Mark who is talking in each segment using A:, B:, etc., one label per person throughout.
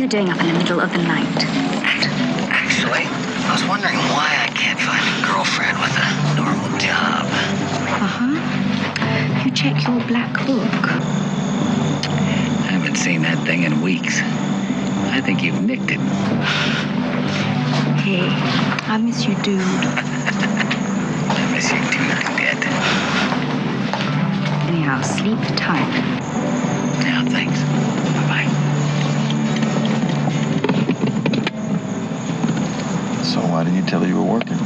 A: you doing up in the middle of the night?
B: Actually, I was wondering why I can't find a girlfriend with a normal job.
A: Uh-huh. You check your black book.
B: I haven't seen that thing in weeks. I think you've nicked it.
A: Hey, I miss you, dude.
B: I miss you too, Cadet.
A: Anyhow, sleep tight.
B: Yeah, thanks. Bye-bye.
C: So why didn't you tell her you were working?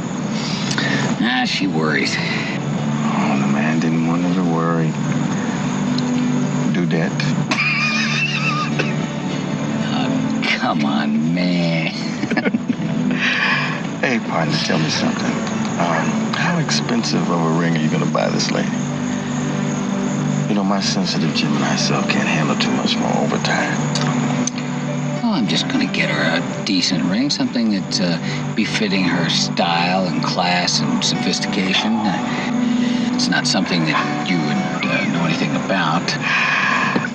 B: She worries.
C: Oh, the man didn't want her to worry. Do that.
B: Oh, come on, man.
C: Hey, partner, tell me something. How expensive of a ring are you gonna buy this lady? You know, my sensitive Gemini self can't handle too much more overtime.
B: Oh, I'm just gonna get her a decent ring, something that's befitting her style and class and sophistication. It's not something that you would know anything about.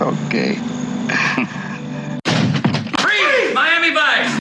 C: Okay.
B: Freeze! Miami Vice!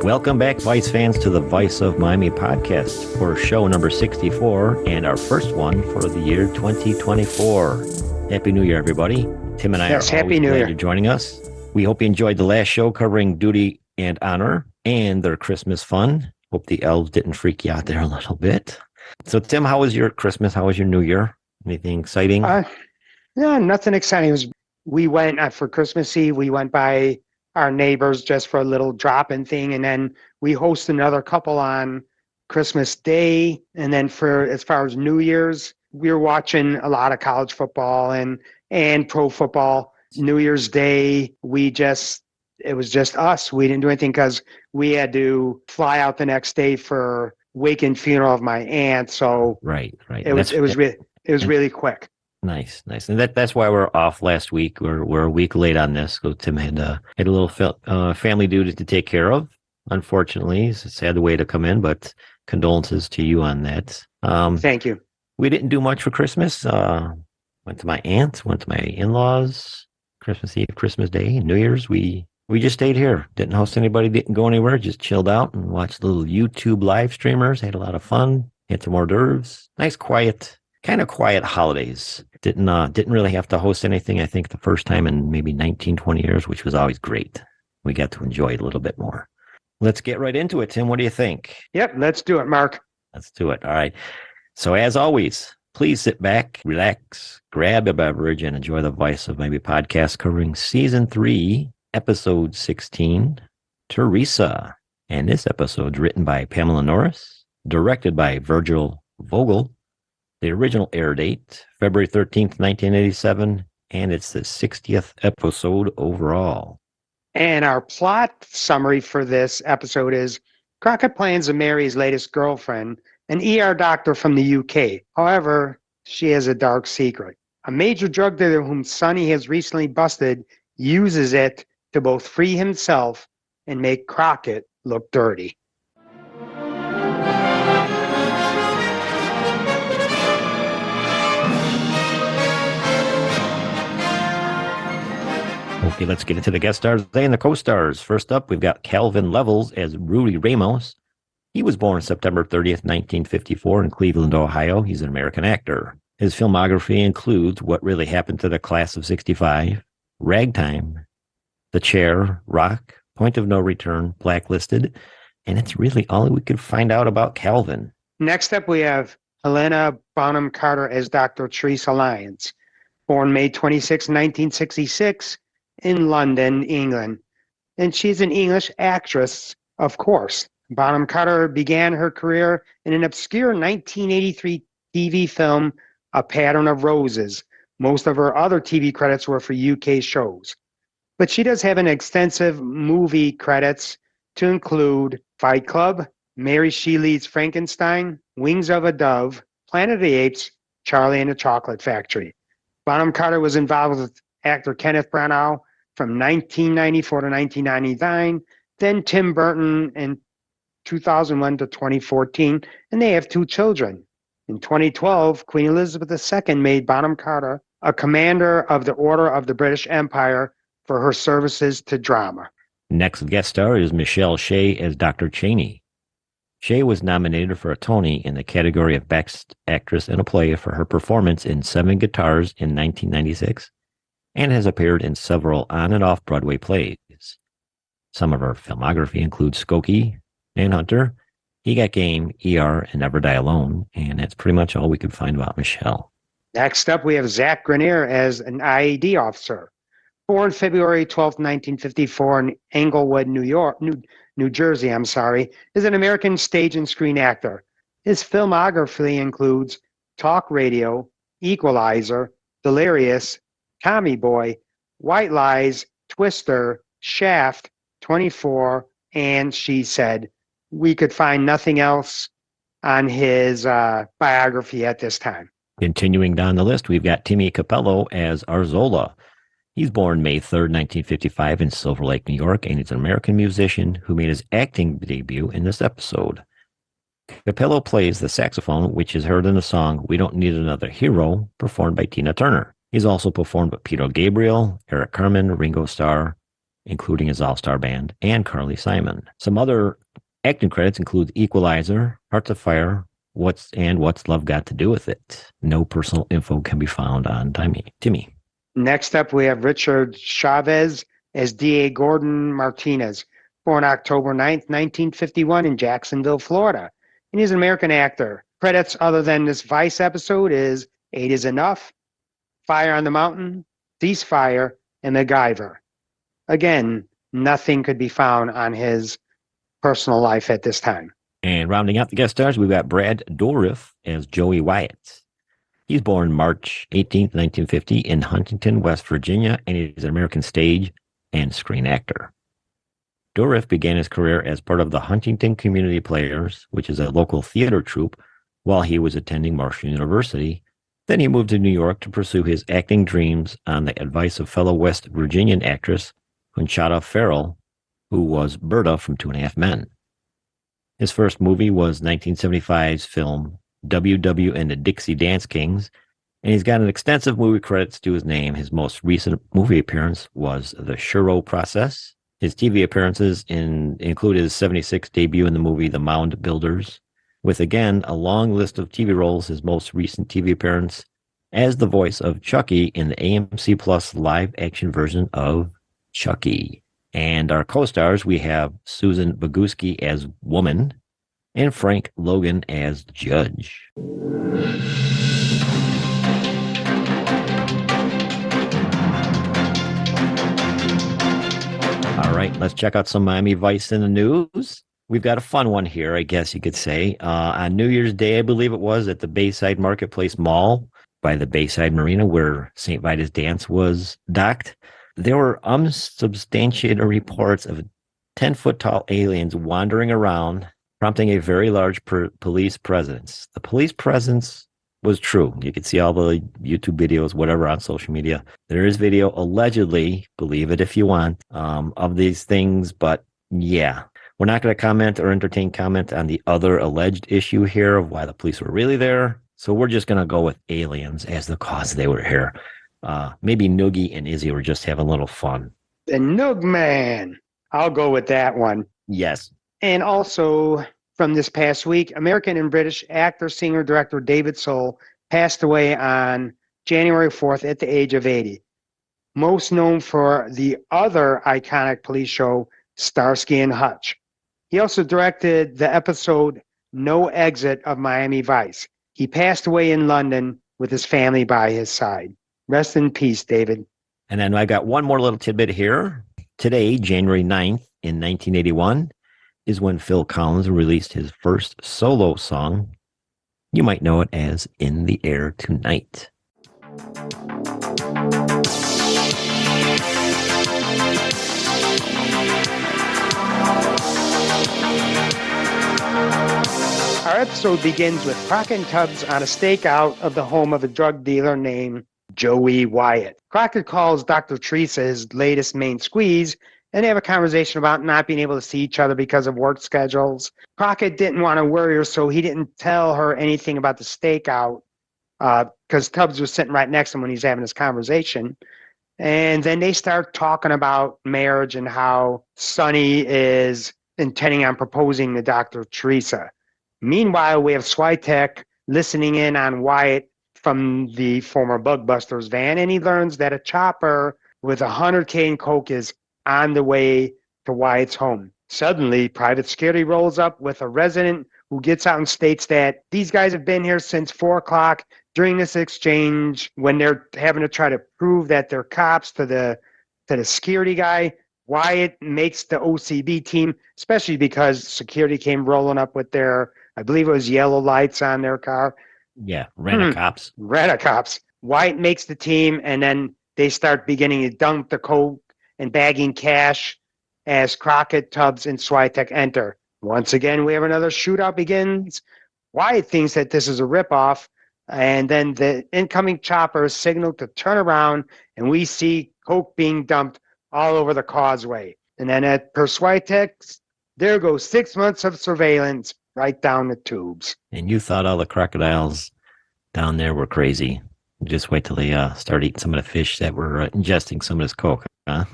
D: Welcome back, Vice fans, to the Vice of Miami podcast for show number 64 and our first one for the year 2024. Happy New Year, everybody. Tim and I are always glad you're joining us. We hope you enjoyed the last show covering duty and honor and their Christmas fun. Hope the elves didn't freak you out there a little bit. So, Tim, how was your Christmas? How was your New Year? Anything exciting?
E: No, nothing exciting. We went for Christmas Eve. We went by our neighbors just for a little drop-in thing, and then we host another couple on Christmas Day. And then for as far as New Year's, we were watching a lot of college football and pro football. New Year's Day, it was just us. We didn't do anything because we had to fly out the next day for wake and funeral of my aunt. So
D: right.
E: It was really quick.
D: Nice. And that's why we're off last week. We're a week late on this. So Tim had a little family duty to take care of. Unfortunately, it's a sad way to come in, but condolences to you on that.
E: Thank you.
D: We didn't do much for Christmas. Went to my aunt, went to my in-laws, Christmas Eve, Christmas Day, New Year's. We just stayed here. Didn't host anybody, didn't go anywhere, just chilled out and watched little YouTube live streamers. Had a lot of fun. Had some hors d'oeuvres. Nice, quiet holidays. Didn't really have to host anything, I think, the first time in maybe 19, 20 years, which was always great. We got to enjoy it a little bit more. Let's get right into it, Tim. What do you think?
E: Yep, let's do it, Mark.
D: Let's do it. All right. So as always, please sit back, relax, grab a beverage, and enjoy the Vice of Miami podcast covering Season 3, Episode 16, THERESA. And this episode's written by Pamela Norris, directed by Virgil Vogel. The original air date, February 13th, 1987, and it's the 60th episode overall.
E: And our plot summary for this episode is Crockett plans to marry his latest girlfriend, an ER doctor from the UK. However, she has a dark secret. A major drug dealer whom Sonny has recently busted uses it to both free himself and make Crockett look dirty.
D: Okay, let's get into the guest stars and the co-stars. First up, we've got Calvin Levels as Rudy Ramos. He was born September 30th, 1954 in Cleveland, Ohio. He's an American actor. His filmography includes What Really Happened to the Class of 65, Ragtime, The Chair, Rock, Point of No Return, Blacklisted, and it's really all we could find out about Calvin.
E: Next up, we have Helena Bonham Carter as Dr. Teresa Lyons, born May 26, 1966, in London, England. And she's an English actress, of course. Bonham Carter began her career in an obscure 1983 TV film, A Pattern of Roses. Most of her other TV credits were for UK shows. But she does have an extensive movie credits to include Fight Club, Mary Shelley's Frankenstein, Wings of a Dove, Planet of the Apes, Charlie and the Chocolate Factory. Bonham Carter was involved with actor Kenneth Branagh from 1994 to 1999. Then Tim Burton in 2001 to 2014, and they have 2 children. In 2012, Queen Elizabeth II made Bonham Carter a Commander of the Order of the British Empire for her services to drama.
D: Next guest star is Michelle Shea as Dr. Cheney. Shea was nominated for a Tony in the category of Best Actress in a Play for her performance in 7 Guitars in 1996 and has appeared in several on and off Broadway plays. Some of her filmography includes Skokie, Manhunter, He Got Game, ER, and Never Die Alone, and that's pretty much all we could find about Michelle. Next
E: up, we have Zach Grenier as an IAD officer. Born February 12, 1954 in Englewood, New Jersey, is an American stage and screen actor. His filmography includes Talk Radio, Equalizer, Delirious, Tommy Boy, White Lies, Twister, Shaft, 24, and She Said. We could find nothing else on his biography at this time.
D: Continuing down the list, we've got Timmy Capello as Arzola. He's born May 3rd, 1955 in Silver Lake, New York, and he's an American musician who made his acting debut in this episode. Capello plays the saxophone, which is heard in the song We Don't Need Another Hero, performed by Tina Turner. He's also performed with Peter Gabriel, Eric Carmen, Ringo Starr, including his all-star band, and Carly Simon. Some other acting credits include Equalizer, Hearts of Fire, What's Love Got to Do with It? No personal info can be found on Timmy.
E: Next up, we have Richard Chavez as D.A. Gordon Martinez, born October 9th, 1951 in Jacksonville, Florida. And he's an American actor. Credits other than this Vice episode is 8 is Enough, Fire on the Mountain, Ceasefire, and MacGyver. Again, nothing could be found on his personal life at this time.
D: And rounding out the guest stars, we've got Brad Dourif as Joey Wyatt. He's born March 18th, 1950 in Huntington, West Virginia, and he's an American stage and screen actor. Dourif began his career as part of the Huntington Community Players, which is a local theater troupe, while he was attending Marshall University. Then he moved to New York to pursue his acting dreams on the advice of fellow West Virginian actress Conchata Farrell, who was Berta from 2.5 Men. His first movie was 1975's film W.W. and the Dixie Dance Kings, and he's got an extensive movie credits to his name. His most recent movie appearance was The Shiro Process. His TV appearances include his 76 debut in the movie The Mound Builders, with again a long list of TV roles. His most recent TV appearance as the voice of Chucky in the AMC Plus live action version of Chucky. And our co-stars, we have Susan Boguski as Woman and Frank Logan as Judge. All right, let's check out some Miami Vice in the news. We've got a fun one here, I guess you could say. On New Year's Day, I believe it was, at the Bayside Marketplace Mall by the Bayside Marina where St. Vitus Dance was docked, there were unsubstantiated reports of 10-foot-tall aliens wandering around, prompting a very large police presence. The police presence was true. You could see all the YouTube videos, whatever, on social media. There is video, allegedly, believe it if you want, of these things. But yeah, we're not going to comment or entertain comment on the other alleged issue here of why the police were really there. So we're just going to go with aliens as the cause they were here. Maybe Noogie and Izzy were just having a little fun.
E: The Noog Man. I'll go with that one.
D: Yes.
E: And also from this past week, American and British actor, singer, director David Soul passed away on January 4th at the age of 80. Most known for the other iconic police show, Starsky and Hutch. He also directed the episode No Exit of Miami Vice. He passed away in London with his family by his side. Rest in peace, David.
D: And then I got one more little tidbit here. Today, January 9th in 1981, is when Phil Collins released his first solo song. You might know it as In the Air Tonight.
E: Our episode begins with Crockett and Tubbs on a stakeout of the home of a drug dealer named Joey Wyatt. Crockett calls Dr. Teresa his latest main squeeze, and they have a conversation about not being able to see each other because of work schedules. Crockett didn't want to worry her, so he didn't tell her anything about the stakeout because Tubbs was sitting right next to him when he's having this conversation. And then they start talking about marriage and how Sonny is intending on proposing to Dr. Teresa. Meanwhile, we have Switek listening in on Wyatt from the former Bugbusters van, and he learns that a chopper with $100K in coke is on the way to Wyatt's home. Suddenly, private security rolls up with a resident who gets out and states that these guys have been here since 4 o'clock during this exchange when they're having to try to prove that they're cops to the security guy. Wyatt makes the OCB team, especially because security came rolling up with their, I believe it was yellow lights on their car.
D: Yeah, rent-a-cops.
E: Rent-a-cops. Wyatt makes the team, and then they start beginning to dump the coke and bagging cash as Crockett, Tubbs, and Switek enter. Once again, we have another shootout begins. Wyatt thinks that this is a ripoff, and then the incoming chopper signaled to turn around, and we see coke being dumped all over the causeway. And then per Switek, there goes 6 months of surveillance right down the tubes.
D: And you thought all the crocodiles down there were crazy. Just wait till they start eating some of the fish that were ingesting some of this coke, huh?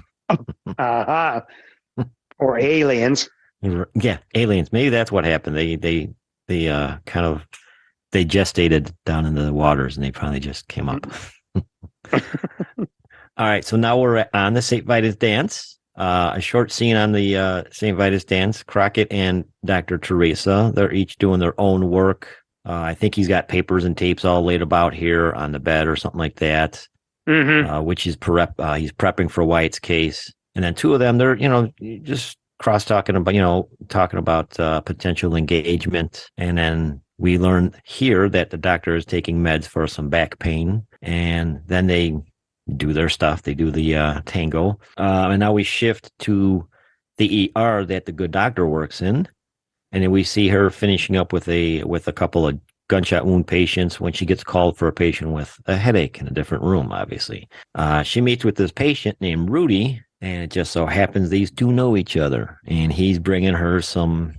E: Or aliens.
D: Yeah, aliens. Maybe that's what happened. They kind of they gestated down in the waters, and they finally just came up. All right, so now we're on the St. Vitus dance. A short scene on the St. Vitus dance. Crockett and Dr. Teresa, they're each doing their own work. I think he's got papers and tapes all laid about here on the bed or something like that, which is he's prepping for Wyatt's case. And then two of them, they're, just cross-talking about, talking about potential engagement. And then we learn here that the doctor is taking meds for some back pain. And then they do their stuff. They do the tango. And now we shift to the ER that the good doctor works in. And then we see her finishing up with a couple of gunshot wound patients when she gets called for a patient with a headache in a different room, obviously. She meets with this patient named Rudy, and it just so happens these two know each other. And he's bringing her some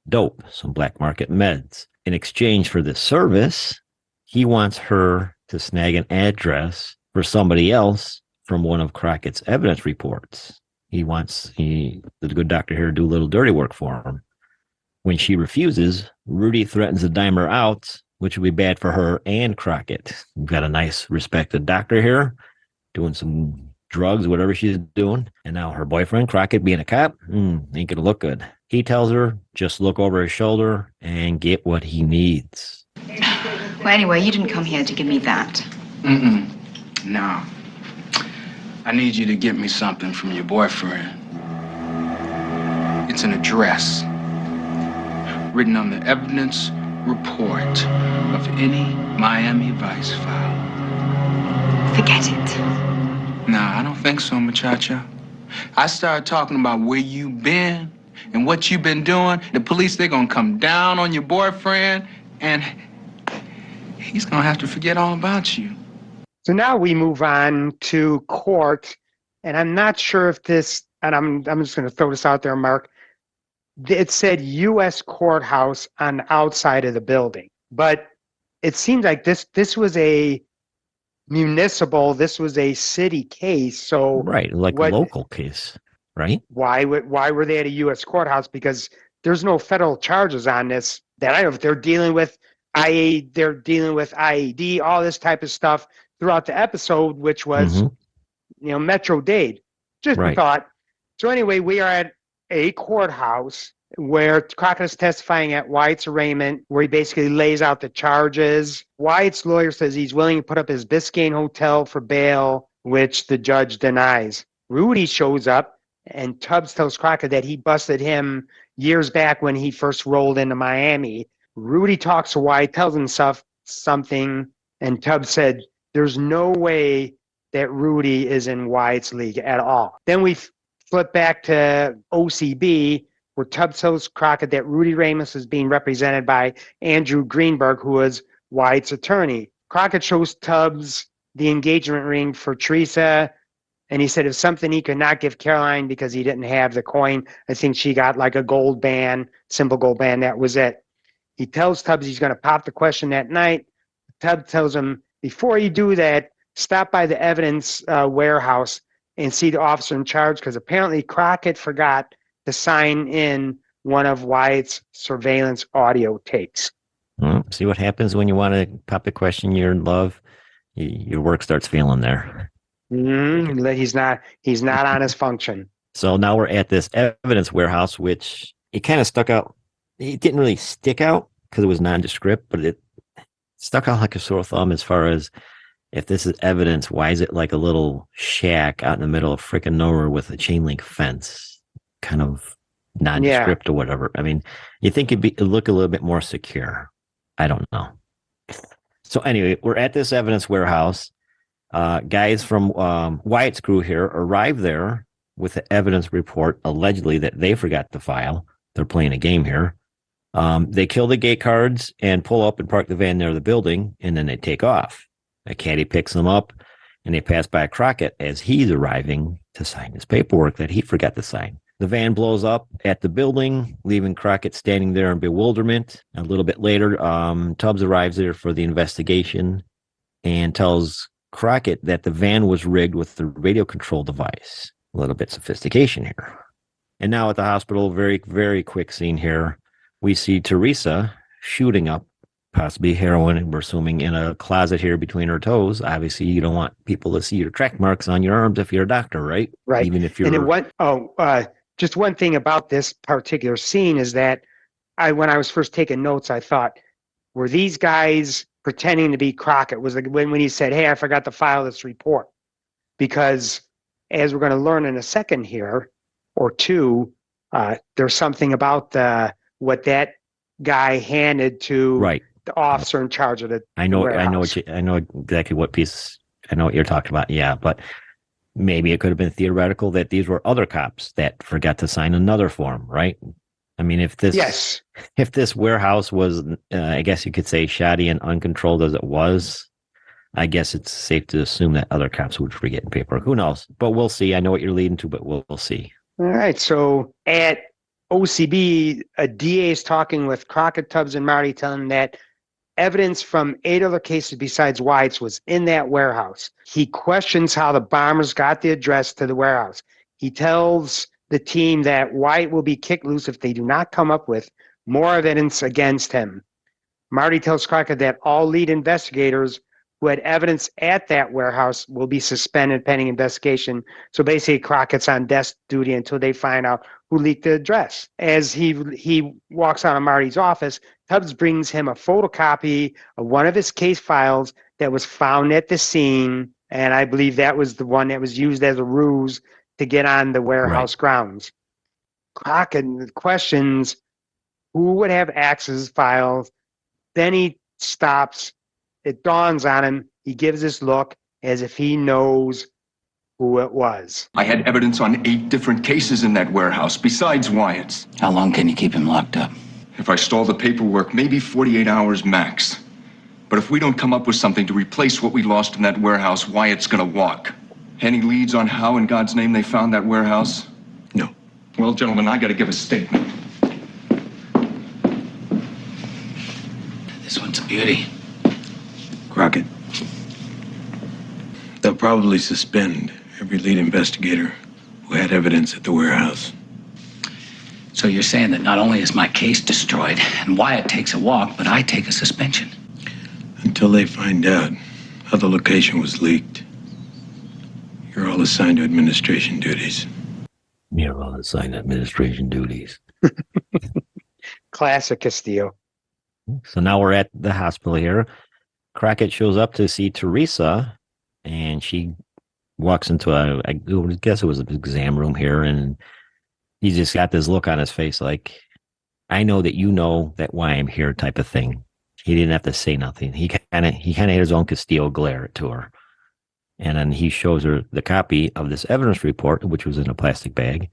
D: dope, some black market meds. In exchange for this service, he wants her to snag an address for somebody else from one of Crockett's evidence reports. He wants the good doctor here to do a little dirty work for him. When she refuses, Rudy threatens to dime her out, which would be bad for her and Crockett. We've got a nice, respected doctor here doing some drugs, whatever she's doing. And now her boyfriend, Crockett, being a cop, ain't going to look good. He tells her, just look over his shoulder and get what he needs.
A: Well, anyway, you didn't come here to give me that.
F: No. I need you to get me something from your boyfriend. It's an address written on the evidence report of any Miami Vice file.
A: Forget it.
F: Nah, I don't think so, muchacha. I start talking about where you been and what you've been doing. The police, they're gonna come down on your boyfriend, and he's gonna have to forget all about you.
E: So now we move on to court, and I'm not sure if this, and I'm just going to throw this out there, Mark. It said U.S. courthouse on the outside of the building, but it seems like this was a municipal, this was a city case. So
D: right, like a local case, right?
E: Why were they at a U.S. courthouse? Because there's no federal charges on this that I know. If they're dealing with they're dealing with IED, all this type of stuff throughout the episode, which was Metro Dade. Just a thought. So anyway, we are at a courthouse where Crockett is testifying at Wyatt's arraignment, where he basically lays out the charges. Wyatt's lawyer says he's willing to put up his Biscayne hotel for bail, which the judge denies. Rudy shows up, and Tubbs tells Crockett that he busted him years back when he first rolled into Miami. Rudy talks to Wyatt, tells him something, and Tubbs said, there's no way that Rudy is in Wyatt's league at all. Then we flip back to OCB, where Tubbs tells Crockett that Rudy Ramos is being represented by Andrew Greenberg, who is Wyatt's attorney. Crockett shows Tubbs the engagement ring for Teresa. And he said it was something he could not give Caroline because he didn't have the coin. I think she got like a gold band, simple gold band. That was it. He tells Tubbs he's going to pop the question that night. Tubbs tells him, before you do that, stop by the evidence warehouse and see the officer in charge, because apparently Crockett forgot to sign in one of Wyatt's surveillance audio tapes.
D: See what happens when you want to pop a question you're in love. Your work starts failing there.
E: He's not on his function.
D: So now we're at this evidence warehouse, which it kind of stuck out. It didn't really stick out because it was nondescript, but it stuck out like a sore thumb as far as, if this is evidence, why is it like a little shack out in the middle of freaking nowhere with a chain link fence? Kind of nondescript or whatever. I mean, you think it'd look a little bit more secure. I don't know. So anyway, we're at this evidence warehouse. Guys from Wyatt's crew here arrive there with the evidence report, allegedly that they forgot to file. They're playing a game here. They kill the gate cards and pull up and park the van near the building, and then they take off. A caddy picks them up, and they pass by Crockett as he's arriving to sign his paperwork that he forgot to sign. The van blows up at the building, leaving Crockett standing there in bewilderment. A little bit later, Tubbs arrives there for the investigation and tells Crockett that the van was rigged with the radio control device. A little bit sophistication here. And now at the hospital, very, very quick scene here. We see Theresa shooting up, possibly heroin, and we're assuming in a closet here between her toes. Obviously, you don't want people to see your track marks on your arms if you're a doctor, right?
E: Right.
D: Even if you're...
E: just one thing about this particular scene is that when I was first taking notes, I thought, were these guys pretending to be Crockett? Was when he said, hey, I forgot to file this report? Because as we're going to learn in a second here, or two, there's something about what that guy handed to the officer in charge of the warehouse.
D: I know exactly what piece. I know what you're talking about. Yeah, but maybe it could have been theoretical that these were other cops that forgot to sign another form, right? I mean, if this warehouse was, I guess you could say, shoddy and uncontrolled as it was, I guess it's safe to assume that other cops would forget paperwork. Who knows? But we'll see. I know what you're leading to, but we'll see.
E: All right. So at OCB, a DA is talking with Crockett, Tubbs, and Marty, telling them that evidence from 8 other cases besides Wyatt's was in that warehouse. He questions how the bombers got the address to the warehouse. He tells the team that Wyatt will be kicked loose if they do not come up with more evidence against him. Marty tells Crockett that all lead investigators who had evidence at that warehouse will be suspended pending investigation. So basically, Crockett's on desk duty until they find out who leaked the address. As he walks out of Marty's office, Tubbs brings him a photocopy of one of his case files that was found at the scene, and I believe that was the one that was used as a ruse to get on the warehouse grounds. Crockett questions who would have access to files. Then he stops. It dawns on him. He gives this look as if he knows who it was.
G: I had evidence on 8 different cases in that warehouse, besides Wyatt's.
B: How long can you keep him locked up?
G: If I stall the paperwork, maybe 48 hours max. But if we don't come up with something to replace what we lost in that warehouse, Wyatt's gonna walk. Any leads on how in God's name they found that warehouse?
C: No.
G: Well, gentlemen, I gotta give a statement.
B: This one's a beauty.
H: Crockett. They'll probably suspend every lead investigator who had evidence at the warehouse.
B: So you're saying that not only is my case destroyed and Wyatt takes a walk, but I take a suspension?
H: Until they find out how the location was leaked. You're all assigned to administration duties.
D: You're all assigned administration duties.
E: Classic Castillo.
D: So now we're at the hospital here. Crockett shows up to see Theresa, and she walks into I guess it was an exam room here, and he just got this look on his face like, I know that you know that why I'm here type of thing. He didn't have to say nothing. He kind of had his own Castillo glare to her. And then he shows her the copy of this evidence report, which was in a plastic bag.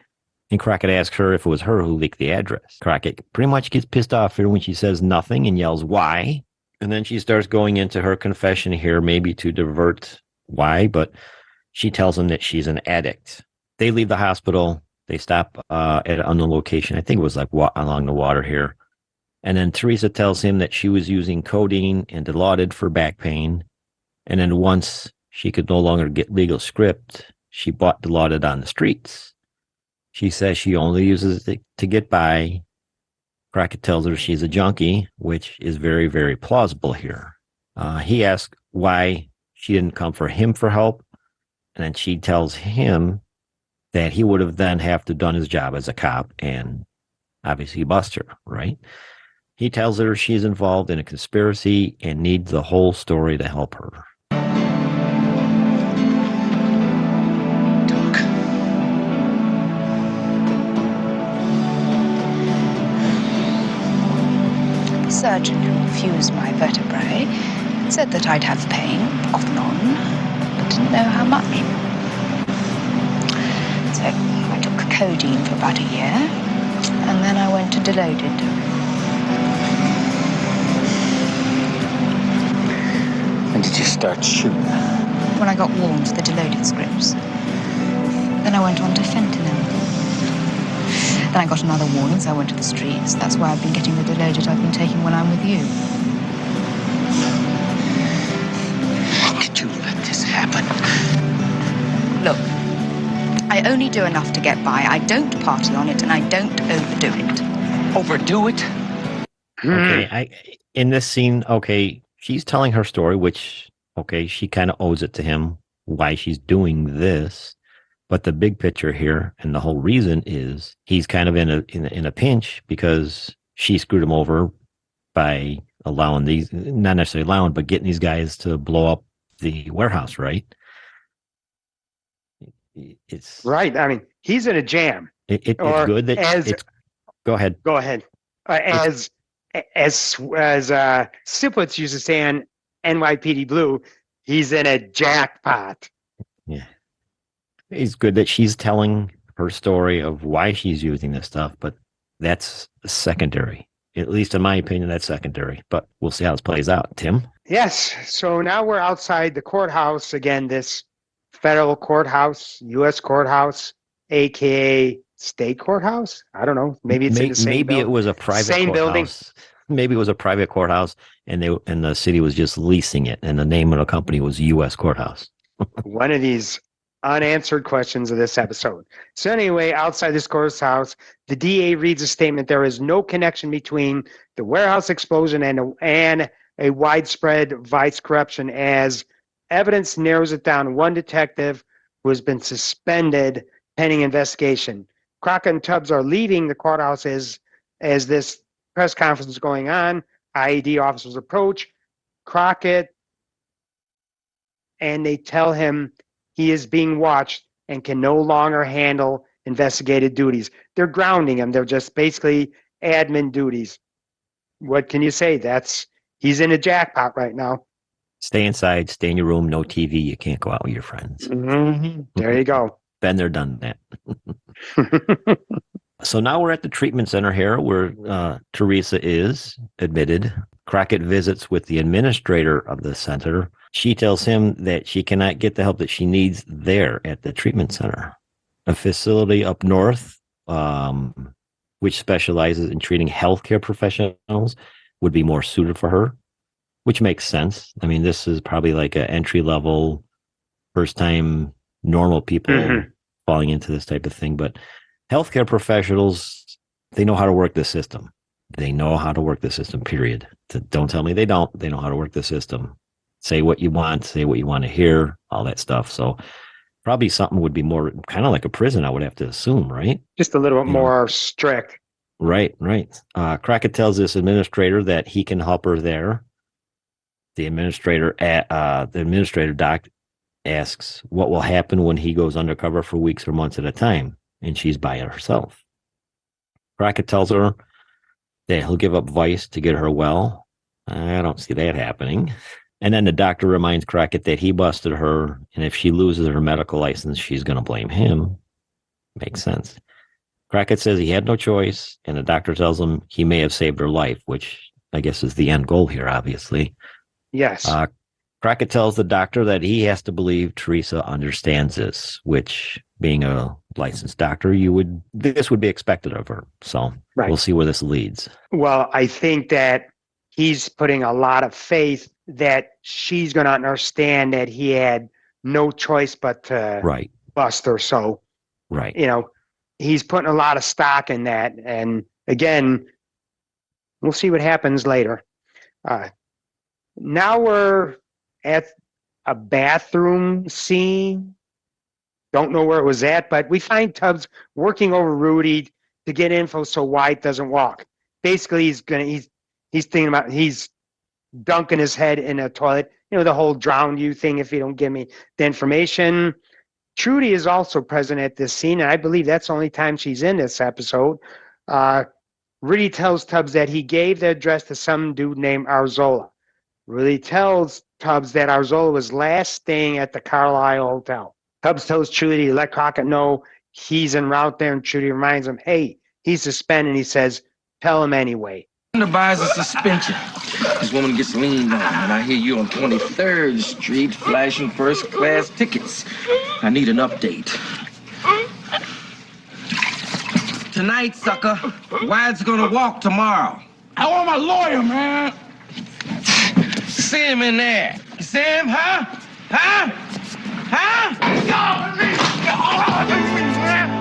D: And Crockett asks her if it was her who leaked the address. Crockett pretty much gets pissed off here when she says nothing and yells, why? And then she starts going into her confession here, maybe to divert why, but she tells him that she's an addict. They leave the hospital. They stop at an unknown location. I think it was like along the water here. And then Theresa tells him that she was using codeine and Dilaudid for back pain. And then once she could no longer get legal script, she bought Dilaudid on the streets. She says she only uses it to get by. Crockett tells her she's a junkie, which is very, very plausible here. He asks why she didn't come for him for help. And then she tells him that he would have then have to done his job as a cop and obviously bust her, right? He tells her she's involved in a conspiracy and needs the whole story to help her.
A: The surgeon who fused my vertebrae said that I'd have pain off and on, but didn't know how much. So I took codeine for about a year, and then I went to Dilaudid.
B: When did you start shooting?
A: When I got warned for the Dilaudid scripts. Then I went on to fentanyl. Then I got another warning, so I went to the streets. That's why I've been getting the Dilaudid I've been taking when I'm with you.
B: How could you let this happen?
A: Look, I only do enough to get by. I don't party on it, and I don't overdo it.
B: Overdo it?
D: Okay, in this scene, okay, she's telling her story, which, okay, she kind of owes it to him why she's doing this. But the big picture here, and the whole reason is he's kind of in a pinch because she screwed him over by allowing these, not necessarily allowing, but getting these guys to blow up the warehouse, right? It's
E: Right. I mean, he's in a jam.
D: It's good that it's. Go ahead.
E: Go ahead. As Stiplitz used to say on NYPD Blue, he's in a jackpot.
D: Yeah. It's good that she's telling her story of why she's using this stuff, but that's secondary. At least in my opinion, that's secondary. But we'll see how this plays out. Tim?
E: Yes. So now we're outside the courthouse again, this federal courthouse, U.S. courthouse, a.k.a. state courthouse. I don't know. Maybe it's in the same
D: maybe
E: building.
D: It was a private
E: same
D: courthouse.
E: Building.
D: Maybe it was a private courthouse, and the city was just leasing it, and the name of the company was U.S. Courthouse.
E: One of these unanswered questions of this episode. So anyway, outside this courthouse, the DA reads a statement. There is no connection between the warehouse explosion and a widespread vice corruption, as evidence narrows it down. One detective who has been suspended pending investigation. Crockett and Tubbs are leaving the courthouse as this press conference is going on. IED officers approach Crockett and they tell him he is being watched and can no longer handle investigative duties. They're grounding him. They're just basically admin duties. What can you say? He's in a jackpot right now.
D: Stay inside, stay in your room, no TV. You can't go out with your friends.
E: Mm-hmm. There you go.
D: Been there, done that. So now we're at the treatment center here where Theresa is admitted. Crockett visits with the administrator of the center. She tells him that she cannot get the help that she needs there at the treatment center. A facility up north, which specializes in treating healthcare professionals, would be more suited for her, which makes sense. I mean, this is probably like an entry-level, first-time normal people falling into this type of thing. But healthcare professionals, they know how to work the system. They know how to work the system, period. Don't tell me they don't. They know how to work the system. Say what you want, say what you want to hear, all that stuff. So probably something would be more kind of like a prison, I would have to assume, right?
E: Just a little bit more strict.
D: Right. Crockett tells this administrator that he can help her there. The administrator doc asks what will happen when he goes undercover for weeks or months at a time, and she's by herself. Crockett tells her that he'll give up Vice to get her well. I don't see that happening. And then the doctor reminds Crockett that he busted her, and if she loses her medical license, she's going to blame him. Makes sense. Crockett says he had no choice, and the doctor tells him he may have saved her life, which I guess is the end goal here, obviously.
E: Yes.
D: Crockett tells the doctor that he has to believe Theresa understands this, which, being a licensed doctor, this would be expected of her. So
E: Right.
D: we'll see where this leads.
E: Well, I think that he's putting a lot of faith that she's going to understand that he had no choice but to
D: Right.
E: bust her. So,
D: Right.
E: he's putting a lot of stock in that. And again, we'll see what happens later. Now we're at a bathroom scene. Don't know where it was at, but we find Tubbs working over Rudy to get info so Wyatt doesn't walk. Basically, he's thinking about, he's dunking his head in a toilet. The whole drown you thing if you don't give me the information. Trudy is also present at this scene, and I believe that's the only time she's in this episode. Rudy tells Tubbs that he gave the address to some dude named Arzola. Rudy tells Tubbs that Arzola was last staying at the Carlisle Hotel. Tubbs tells Trudy to let Crockett know he's en route there, and Trudy reminds him, hey, he's suspended. He says, tell him anyway.
I: Buys a suspension. This woman gets leaned on, and I hear you on 23rd Street flashing first-class tickets. I need an update. Tonight, sucker. Wyatt's gonna walk tomorrow.
F: I want my lawyer, man.
I: See him in there. You see him, huh? Huh?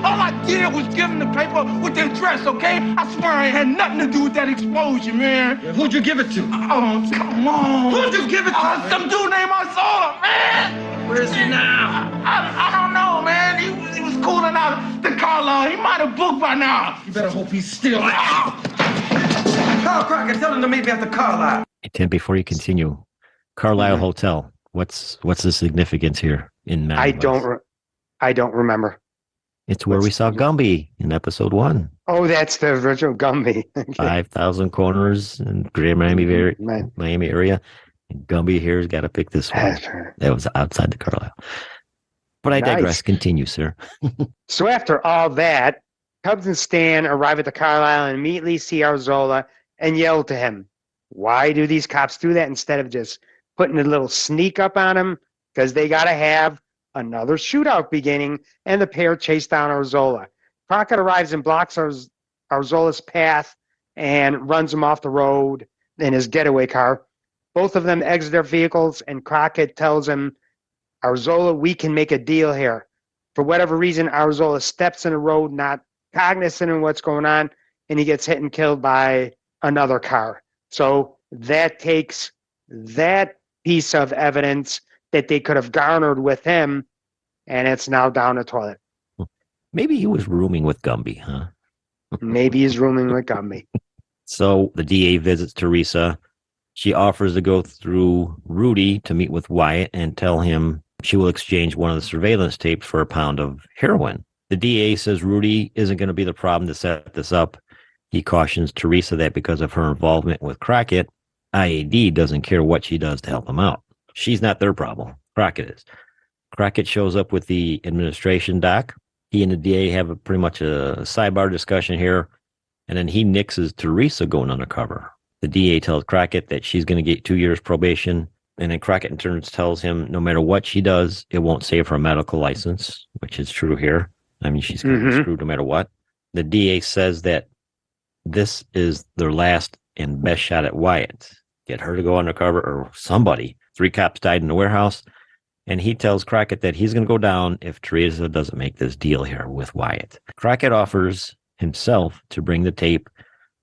F: All I did was give him the paper with the address, okay? I swear I ain't had nothing to do with that explosion, man.
I: Who'd you give it to?
F: Oh, come on.
I: Who'd you give it to?
F: Some dude named Arzola, man.
I: Where is he now?
F: I don't know, man. He was cooling out the Carlisle. He might have booked by now.
I: You better hope he's still out. Call Crockett, tell him to meet me at the Carlisle.
D: Hey, Tim, before you continue, Carlisle Hotel. What's the significance here in Mad?
E: I don't remember.
D: It's where we saw Gumby in episode 1.
E: Oh, that's the original Gumby. Okay.
D: 5,000 corners in Greater Miami area. And Gumby here's got to pick this one. That was outside the Carlisle. But I digress. Continue, sir.
E: So after all that, Tubbs and Stan arrive at the Carlisle and immediately see Arzola and yell to him. Why do these cops do that instead of just putting a little sneak up on him? Because they got to have another shootout beginning, and the pair chase down Arzola. Crockett arrives and blocks Arzola's path and runs him off the road in his getaway car. Both of them exit their vehicles, and Crockett tells him, Arzola, we can make a deal here. For whatever reason, Arzola steps in the road, not cognizant of what's going on, and he gets hit and killed by another car. So that takes that piece of evidence that they could have garnered with him, and it's now down the toilet.
D: Maybe he was rooming with Gumby, huh?
E: Maybe he's rooming with Gumby.
D: So the DA visits Theresa. She offers to go through Rudy to meet with Wyatt and tell him she will exchange one of the surveillance tapes for a pound of heroin. The DA says Rudy isn't going to be the problem to set this up. He cautions Theresa that because of her involvement with Crockett, IAD doesn't care what she does to help him out. She's not their problem. Crockett is. Crockett shows up with the administration doc. He and the DA have pretty much a sidebar discussion here, and then he nixes Theresa going undercover. The DA tells Crockett that she's going to get 2 years probation, and then Crockett in turn tells him no matter what she does, it won't save her medical license, which is true here. I mean, she's going to be screwed no matter what. The DA says that this is their last and best shot at Wyatt. Get her to go undercover or somebody. 3 cops died in the warehouse. And he tells Crockett that he's going to go down if Theresa doesn't make this deal here with Wyatt. Crockett offers himself to bring the tape,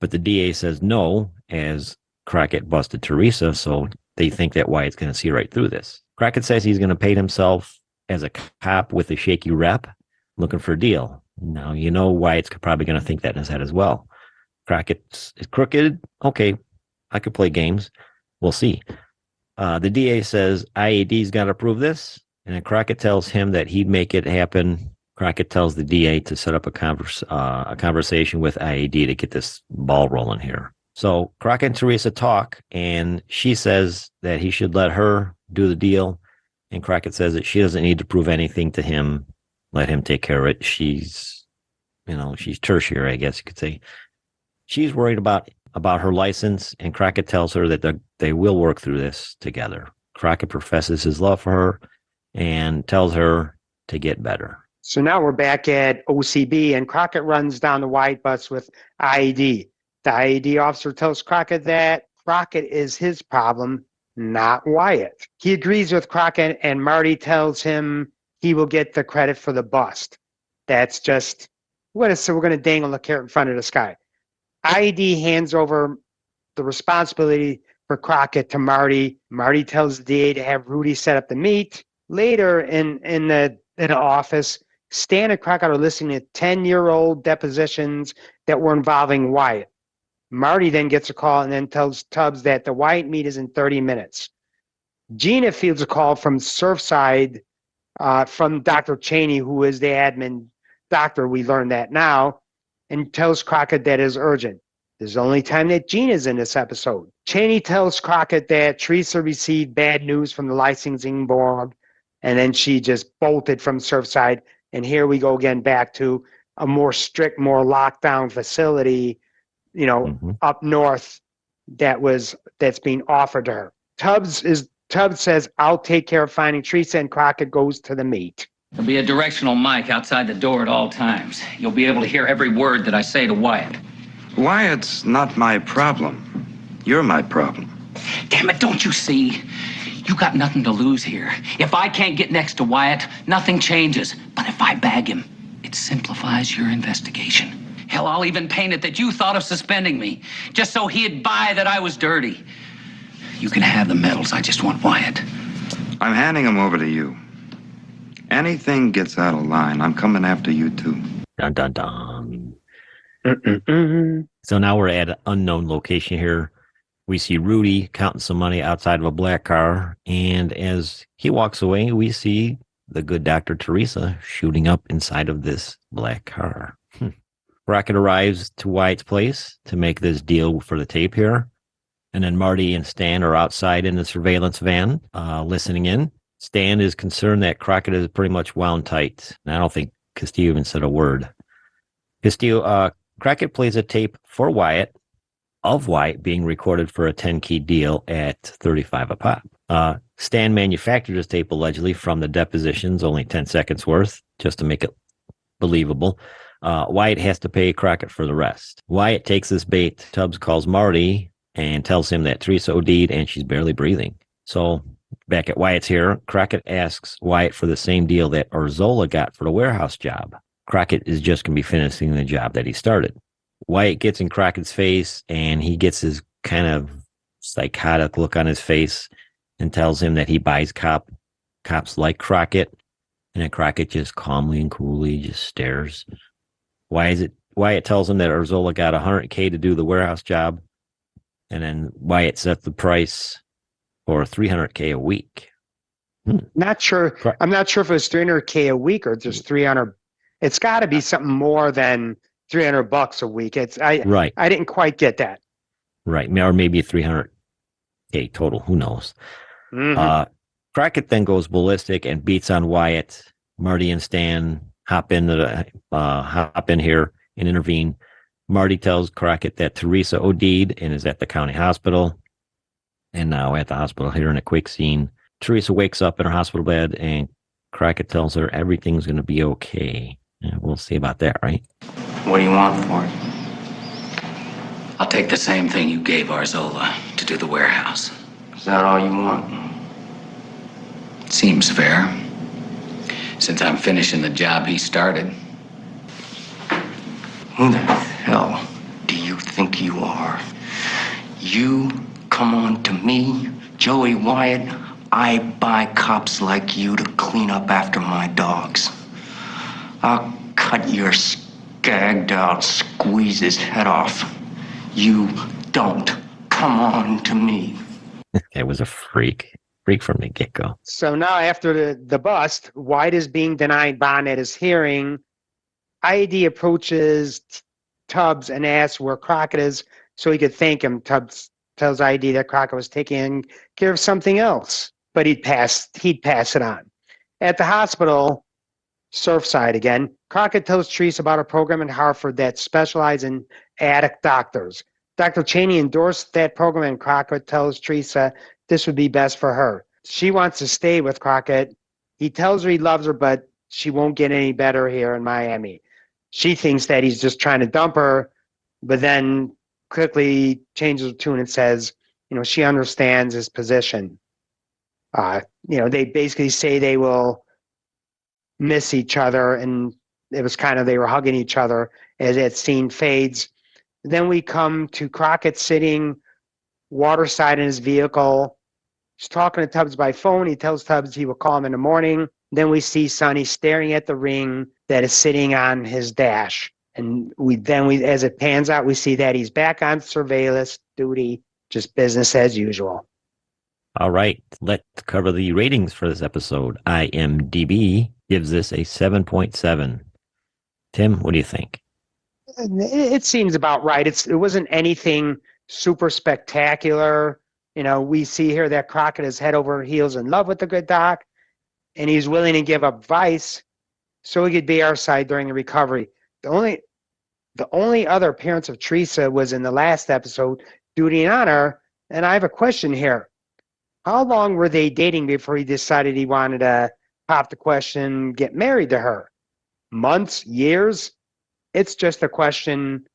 D: but the DA says no, as Crockett busted Theresa, so they think that Wyatt's going to see right through this. Crockett says he's going to paint himself as a cop with a shaky rep, looking for a deal. Now, Wyatt's probably going to think that in his head as well. Crockett is crooked. Okay, I could play games. We'll see. The DA says IAD's got to prove this, and then Crockett tells him that he'd make it happen. Crockett tells the DA to set up a conversation with IAD to get this ball rolling here. So Crockett and Theresa talk, and she says that he should let her do the deal, and Crockett says that she doesn't need to prove anything to him. Let him take care of it. She's tertiary, I guess you could say. She's worried about her license, and Crockett tells her that they will work through this together. Crockett professes his love for her and tells her to get better.
E: So now we're back at OCB, and Crockett runs down the Wyatt bus with IED. The IED officer tells Crockett that Crockett is his problem, not Wyatt. He agrees with Crockett, and Marty tells him he will get the credit for the bust. That's just, so we're going to dangle the carrot in front of the sky. IED hands over the responsibility for Crockett to Marty. Marty tells the DA to have Rudy set up the meet. Later in the office, Stan and Crockett are listening to 10-year-old depositions that were involving Wyatt. Marty then gets a call and then tells Tubbs that the Wyatt meet is in 30 minutes. Gina fields a call from Surfside from Dr. Cheney, who is the admin doctor. We learn that now, and tells Crockett that is urgent. This is the only time that Gina's in this episode. Cheney tells Crockett that Teresa received bad news from the licensing board, and then she just bolted from Surfside. And here we go again back to a more strict, more lockdown facility, up north that's being offered to her. Tubbs says, "I'll take care of finding Teresa," and Crockett goes to the meet.
B: There'll be a directional mic outside the door at all times. You'll be able to hear every word that I say to Wyatt.
J: Wyatt's not my problem. You're my problem.
B: Damn it, don't you see? You got nothing to lose here. If I can't get next to Wyatt, nothing changes. But if I bag him, it simplifies your investigation. Hell, I'll even paint it that you thought of suspending me, just so he'd buy that I was dirty. You can have the medals, I just want Wyatt.
J: I'm handing him over to you. Anything gets out of line, I'm coming after you too.
D: Dun, dun, dun. So now we're at an unknown location here. We see Rudy counting some money outside of a black car, and as he walks away, we see the good Dr. Teresa shooting up inside of this black car. Crockett arrives to Wyatt's place to make this deal for the tape here, and then Marty and Stan are outside in the surveillance van listening in. Stan is concerned that Crockett is pretty much wound tight, and I don't think Castillo even said a word. Crockett plays a tape for Wyatt, of Wyatt being recorded for a 10-key deal at $35 a pop. Stan manufactured this tape allegedly from the depositions, only 10 seconds worth, just to make it believable. Wyatt has to pay Crockett for the rest. Wyatt takes this bait. Tubbs calls Marty and tells him that Teresa OD'd and she's barely breathing. So back at Wyatt's here, Crockett asks Wyatt for the same deal that Arzola got for the warehouse job. Crockett is just going to be finishing the job that he started. Wyatt gets in Crockett's face, and he gets his kind of psychotic look on his face and tells him that he buys cops like Crockett, and then Crockett just calmly and coolly just stares. Wyatt tells him that Arzola got $100K to do the warehouse job, and then Wyatt sets the price for $300K a week.
E: Not sure. I'm not sure if it was $300K a week or just 300. It's got to be something more than $300 a week.
D: Right.
E: I didn't quite get that.
D: Right. Or maybe $300K total. Who knows?
E: Mm-hmm.
D: Crockett then goes ballistic and beats on Wyatt. Marty and Stan hop in here and intervene. Marty tells Crockett that Teresa OD'd and is at the county hospital. And now at the hospital here in a quick scene, Teresa wakes up in her hospital bed and Crockett tells her everything's going to be okay. Yeah, we'll see about that, right?
I: What do you want for it?
B: I'll take the same thing you gave Arzola to do the warehouse.
I: Is that all you want?
B: Seems fair. Since I'm finishing the job he started.
I: Who the hell do you think you are? You come on to me, Joey Wyatt. I buy cops like you to clean up after my dogs. I'll cut your skagged out, squeeze his head off. You don't come on to me.
D: It was a freak from the get-go.
E: So now after the bust, White is being denied bond at his hearing. IED approaches Tubbs and asks where Crockett is so he could thank him. Tubbs tells IED that Crockett was taking care of something else, but he'd pass it on. At the hospital, Surfside again, Crockett tells Teresa about a program in Hartford that specializes in addict doctors. Dr. Cheney endorsed that program, and Crockett tells Teresa this would be best for her. she wants to stay with Crockett. He tells her he loves her, but she won't get any better here in Miami. She thinks that he's just trying to dump her, but then quickly changes her tune and says, she understands his position. They basically say they will miss each other, and it was kind of, they were hugging each other as that scene fades. Then we come to Crockett sitting waterside in his vehicle. He's talking to Tubbs by phone. He tells Tubbs he will call him in the morning. Then we see Sonny staring at the ring that is sitting on his dash. And as it pans out, we see that he's back on surveillance duty, just business as usual.
D: All right, let's cover the ratings for this episode. IMDb gives this a 7.7. Tim, what do you think?
E: It seems about right. It wasn't anything super spectacular. We see here that Crockett is head over heels in love with the good doc, and he's willing to give up vice so he could be our side during the recovery. The only other appearance of Theresa was in the last episode, Duty and Honor, and I have a question here. How long were they dating before he decided he wanted to pop the question, get married to her? Months? Years? It's just a question,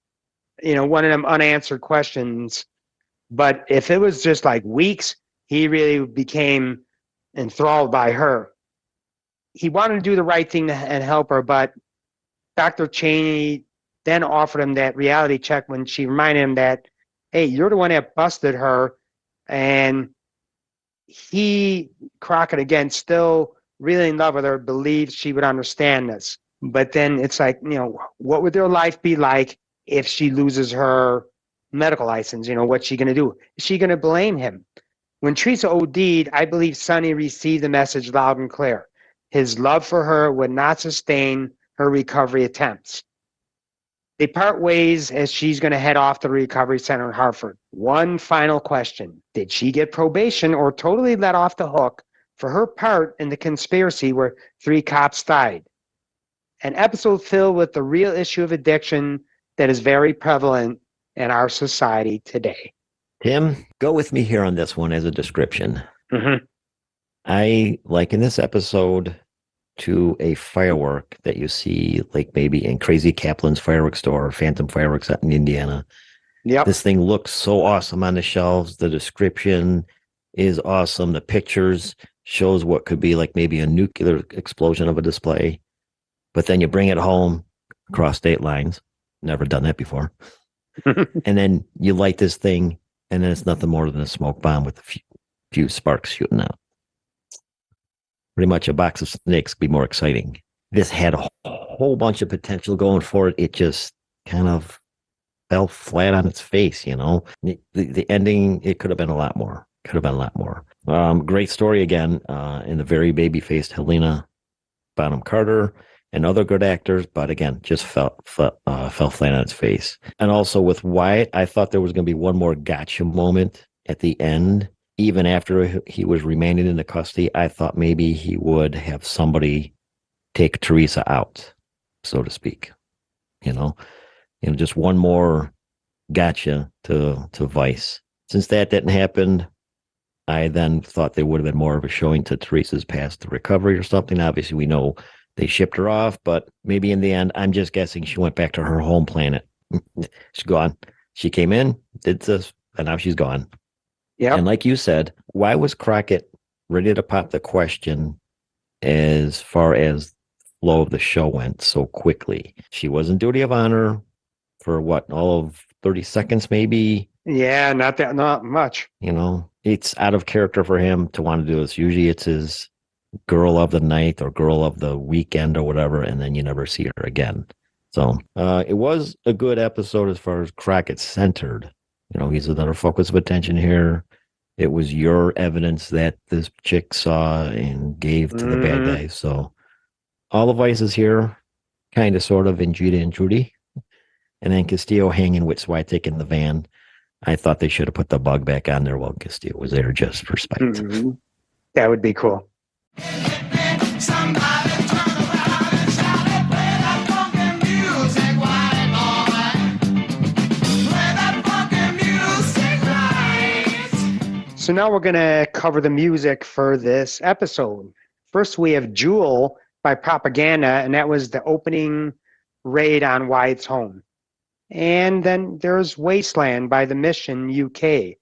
E: one of them unanswered questions. But if it was just like weeks, he really became enthralled by her. He wanted to do the right thing and help her, but Dr. Cheney then offered him that reality check when she reminded him that, hey, you're the one that busted her. And Crockett, again, still really in love with her, believes she would understand this. But then it's like, what would their life be like if she loses her medical license? What's she going to do? Is she going to blame him? When Theresa OD'd, I believe Sonny received the message loud and clear. His love for her would not sustain her recovery attempts. They part ways as she's going to head off to the recovery center in Hartford. One final question. Did she get probation or totally let off the hook for her part in the conspiracy where 3 cops died? An episode filled with the real issue of addiction that is very prevalent in our society today.
D: Tim, go with me here on this one as a description.
E: Mm-hmm.
D: I liken this episode to a firework that you see like maybe in Crazy Kaplan's fireworks store or Phantom Fireworks out in Indiana.
E: Yep.
D: This thing looks so awesome on the shelves. The description is awesome. The pictures shows what could be like maybe a nuclear explosion of a display. But then you bring it home across state lines. Never done that before. And then you light this thing, and then it's nothing more than a smoke bomb with a few sparks shooting out. Pretty much a box of snakes could be more exciting. This had a whole bunch of potential going for it. It just kind of fell flat on its face, The ending, it could have been a lot more. Great story again, in the very baby-faced Helena Bonham Carter and other good actors, but again, just fell flat on its face. And also with Wyatt, I thought there was going to be one more gotcha moment at the end. Even after he was remanded into custody, I thought maybe he would have somebody take Theresa out, so to speak. Just one more gotcha to Vice. Since that didn't happen, I then thought there would have been more of a showing to Theresa's path to recovery or something. Obviously, we know they shipped her off, but maybe in the end, I'm just guessing she went back to her home planet. She's gone. She came in, did this, and now she's gone.
E: Yeah.
D: And like you said, why was Crockett ready to pop the question as far as the flow of the show went so quickly? She was in duty of honor for all of 30 seconds, maybe.
E: Yeah, not much.
D: It's out of character for him to want to do this. Usually it's his girl of the night or girl of the weekend or whatever, and then you never see her again. So it was a good episode as far as Crockett centered. He's another focus of attention here. It was your evidence that this chick saw and gave to the bad guys. So all the vices here, kind of, sort of, in Judah and Judy. And then Castillo hanging with Swiatek in the van. I thought they should have put the bug back on there while Castillo was there just for spite.
E: Mm-hmm. That would be cool. So now we're going to cover the music for this episode. First, we have Jewel by Propaganda, and that was the opening raid on Wyatt's home. And then there's Wasteland by The Mission UK,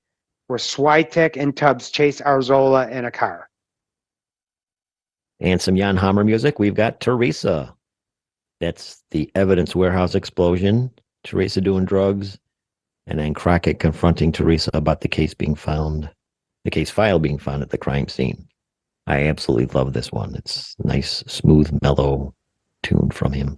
E: where Switek and Tubbs chase Arzola in a car.
D: And some Jan Hammer music. We've got Theresa. That's the evidence warehouse explosion. Theresa doing drugs. And then Crockett confronting Theresa about the case file being found at the crime scene. I absolutely love this one. It's a nice, smooth, mellow tune from him.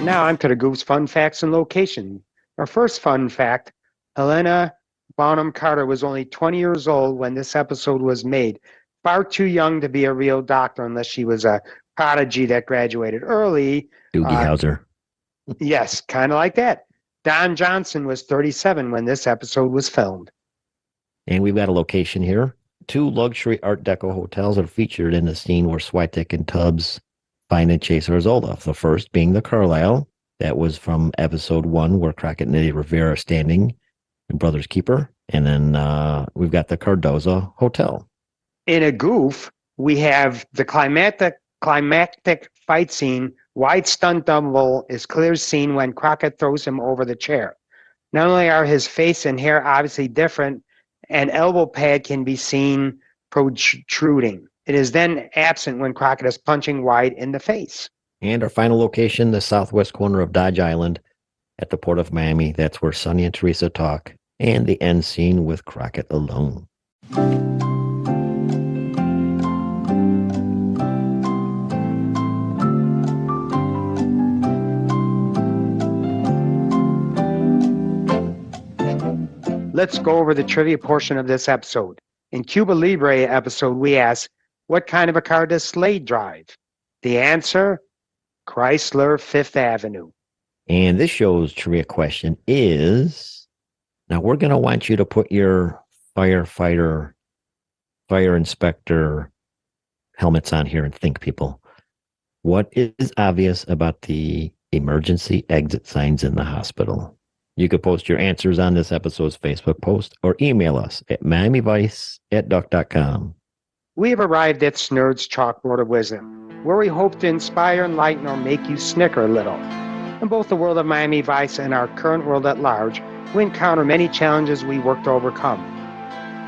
E: Now on to the Goof's Fun Facts and Location. Our first fun fact, Helena Bonham Carter was only 20 years old when this episode was made. Far too young to be a real doctor unless she was a prodigy that graduated early.
D: Doogie Howser.
E: Yes, kind of like that. Don Johnson was 37 when this episode was filmed.
D: And we've got a location here. 2 luxury Art Deco hotels are featured in the scene where Switek and Tubbs find and chase Arzola. The first being the Carlisle. That was from episode 1 where Crockett and Eddie Rivera are standing in Brothers Keeper. And then we've got the Cardoza Hotel.
E: In a goof, we have the climactic fight scene. White's stunt double is clearly seen when Crockett throws him over the chair. Not only are his face and hair obviously different, an elbow pad can be seen protruding. It is then absent when Crockett is punching White in the face.
D: And our final location, the southwest corner of Dodge Island at the Port of Miami. That's where Sonny and Theresa talk. And the end scene with Crockett alone.
E: Let's go over the trivia portion of this episode. In Cuba Libre episode, we ask, what kind of a car does Slade drive? The answer, Chrysler Fifth Avenue.
D: And this show's trivia question is, now we're going to want you to put your firefighter, fire inspector helmets on here and think, people. What is obvious about the emergency exit signs in the hospital? You could post your answers on this episode's Facebook post or email us at miamivice@duck.com.
E: We have arrived at Snurd's Chalkboard of Wisdom, where we hope to inspire, enlighten, or make you snicker a little. In both the world of Miami Vice and our current world at large, we encounter many challenges we work to overcome.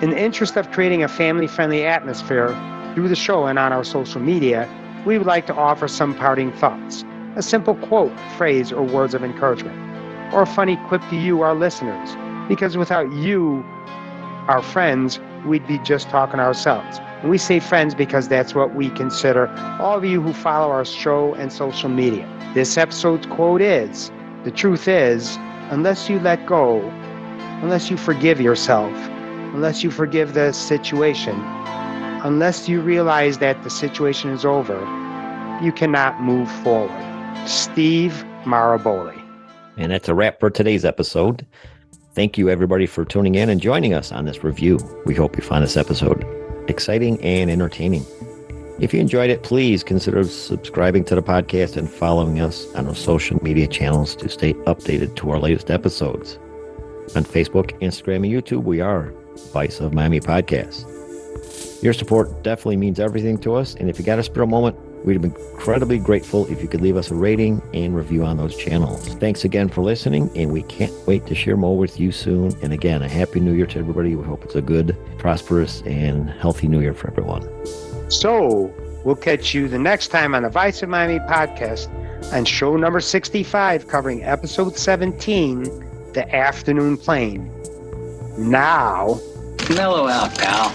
E: In the interest of creating a family-friendly atmosphere through the show and on our social media, we would like to offer some parting thoughts, a simple quote, phrase, or words of encouragement, or a funny quip to you, our listeners, because without you, our friends, we'd be just talking ourselves. And we say friends because that's what we consider all of you who follow our show and social media. This episode's quote is, the truth is, unless you let go, unless you forgive yourself, unless you forgive the situation, unless you realize that the situation is over, you cannot move forward. Steve Maraboli.
D: And that's a wrap for today's episode. Thank you, everybody, for tuning in and joining us on this review. We hope you find this episode exciting and entertaining. If you enjoyed it, please consider subscribing to the podcast and following us on our social media channels to stay updated to our latest episodes. On Facebook, Instagram, and YouTube, we are Vice of Miami Podcast. Your support definitely means everything to us, and if you got a spare moment, we'd be incredibly grateful if you could leave us a rating and review on those channels. Thanks again for listening, and we can't wait to share more with you soon. And again, a Happy New Year to everybody. We hope it's a good, prosperous, and healthy New Year for everyone.
E: So, we'll catch you the next time on the Vice of Miami podcast on show number 65, covering episode 17, The Afternoon Plane. Now,
B: Mellow out, pal.